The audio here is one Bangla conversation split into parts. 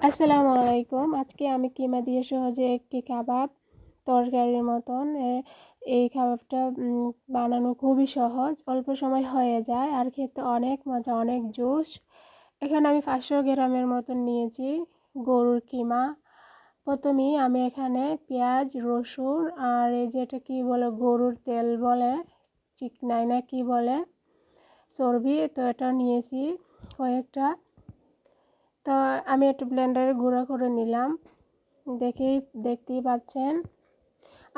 আসসালামু আলাইকুম। আজকে আমি কিমা দিয়ে সহজে একটি কাবাব তরকারির মতন এই কাবাবটা বানানো খুবই সহজ, অল্প সময় হয়ে যায় আর খেতে অনেক মজা, অনেক জুস। এখানে আমি 500 গ্রামের মতন নিয়েছি গরুর কিমা। প্রথমেই আমি এখানে পেঁয়াজ, রসুন আর এই যেটা কি বলে গরুর তেল বলে, চিকনাই না কি বলে, চর্বি, তো এটা নিয়েছি কয়েকটা। তো আমি একটু ব্লেন্ডারে গুঁড়ো করে নিলাম। দেখতেই পাচ্ছেন।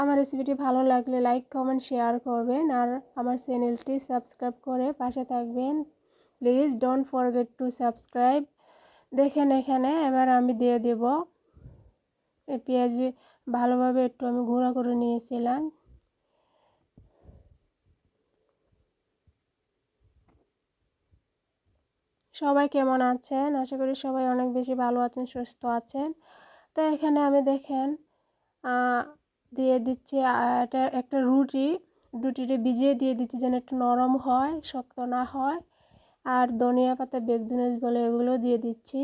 আমার রেসিপিটি ভালো লাগলে লাইক, কমেন্ট, শেয়ার করবেন আর আমার চ্যানেলটি সাবস্ক্রাইব করে পাশে থাকবেন। Please don't forget to subscribe. দেখেন এখানে এবার আমি দিয়ে দেব এই পেঁয়াজ, ভালোভাবে একটু আমি গুঁড়ো করে নিয়েছিলাম। সবাই কেমন আছেন? আশা করি সবাই অনেক বেশি ভালো আছেন, সুস্থ আছেন। তো এখানে আমি দেখেন দিয়ে দিচ্ছি এটা একটা রুটিটা ভিজিয়ে দিয়ে দিচ্ছি যেন একটু নরম হয়, শক্ত না হয়। আর ধনিয়া পাতা, বেকদুনেস বলে, এগুলো দিয়ে দিচ্ছি।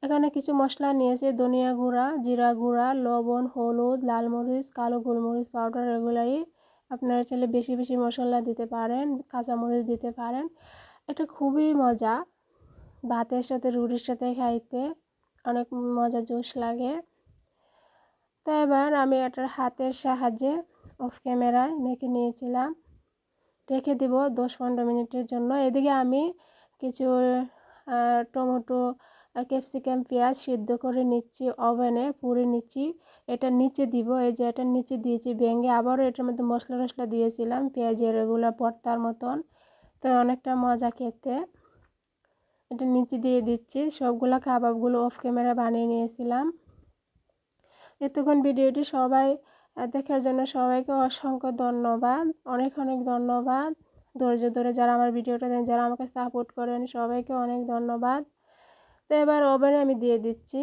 এখানে কিছু মশলা নিয়েছি: ধনিয়া গুঁড়া, জিরা গুঁড়া, লবণ, হলুদ, লাল মরিচ, কালো গোলমরিচ পাউডার। এগুলাই আপনারা চাইলে বেশি বেশি মশলা দিতে পারেন, কাঁচামরিচ দিতে পারেন। এটা খুবই মজা, ভাতের সাথে রুটির সাথে খাইতে অনেক মজা, জুস লাগে। তো এবার আমি এটার হাতের সাহায্যে অফ ক্যামেরায় মেখে নিয়েছিলাম, রেখে দেব 10-15 মিনিটের জন্য। এদিকে আমি কিছু টমেটো, ক্যাপসিকাম, পেঁয়াজ সিদ্ধ করে নিচ্ছি, ওভেনে পুড়ে নিচ্ছি। এটা নিচে দিব, এই যে এটার নিচে দিয়েছি ভেঙে। আবারও এটার মধ্যে মশলা টশলা দিয়েছিলাম, পেঁয়াজের এগুলো ভর্তার মতন, তো অনেকটা মজা খেতে। এটা নিচে দিয়ে দিচ্ছি। সবগুলো কাবাবগুলো অফ ক্যামেরা বানিয়ে নিয়েছিলাম। এতক্ষণ ভিডিওটি সবাই দেখার জন্য সবাইকে অসংখ্য ধন্যবাদ, অনেক অনেক ধন্যবাদ। ধৈর্য ধরে যারা আমার ভিডিওটা দেন, যারা আমাকে সাপোর্ট করেন, সবাইকে অনেক ধন্যবাদ। তো এবার ওভেনে আমি দিয়ে দিচ্ছি।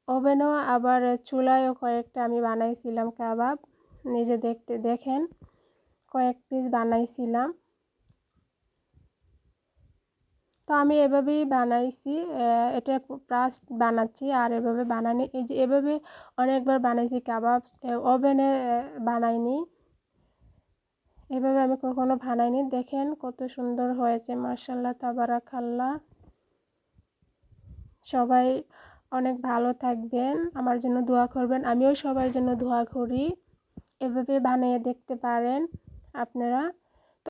ওভেনও আবার চুলায়ও কয়েকটা আমি বানাইছিলাম কাবাব, নিজে দেখেন কয়েক পিস বানাইছিলাম। তো আমি এভাবেই বানাইছি, এটা ফার্স্ট বানাচ্ছি আর এভাবে বানানি। এই যে এভাবে অনেকবার বানাইছি কাবাব, ওভেনে বানাইনি, এভাবে আমি কখনো বানাইনি। দেখেন কত সুন্দর হয়েছে, মাশাআল্লাহ, তাবারাকাল্লাহ। সবাই অনেক ভালো থাকবেন, আমার জন্য দোয়া করবেন, আমিও সবার জন্য দোয়া করি। এভাবে বানিয়ে দেখতে পারেন আপনারা।